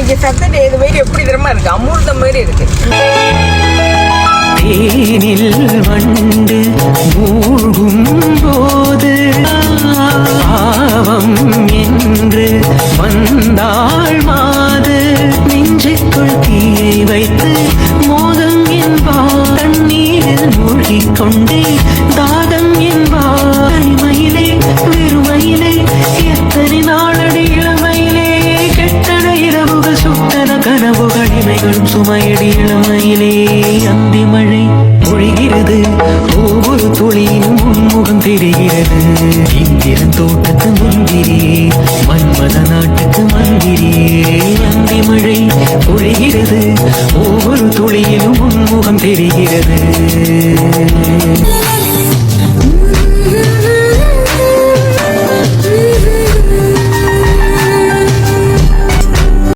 இங்க சத்தம் இது மாதிரி எப்படி தரமா இருக்கு, அமிர்தம் மாதிரி இருக்கு. தேனில் வண்டு மூழ்கும் போது பாவம் என்று வந்தாள் மாது. நெஞ்சுக்குள் தீயை வைத்து மோதம் என்பார், தண்ணீரில் மூழ்கிக் கொண்டே தாகம் என்பார். மயிலே வெறுமையிலே எத்தனை நாளடி இளமையிலே, கெட்டன இரவுகள் சுட்டன கனவுகள் இமைகளும் சுமையடி இளமையிலே. அந்தி மழை பொழிகிறது, ஒவ்வொரு துளியிலும் உன்முகம் தெரிகிறது. இந்திரன் தோட்டத்து முந்திரியே, மன்மத நாட்டுக்கு மந்திரியே. அந்தி மழை பொழிகிறது, ஒவ்வொரு துளியிலும் உன்முகம் தெரிகிறது.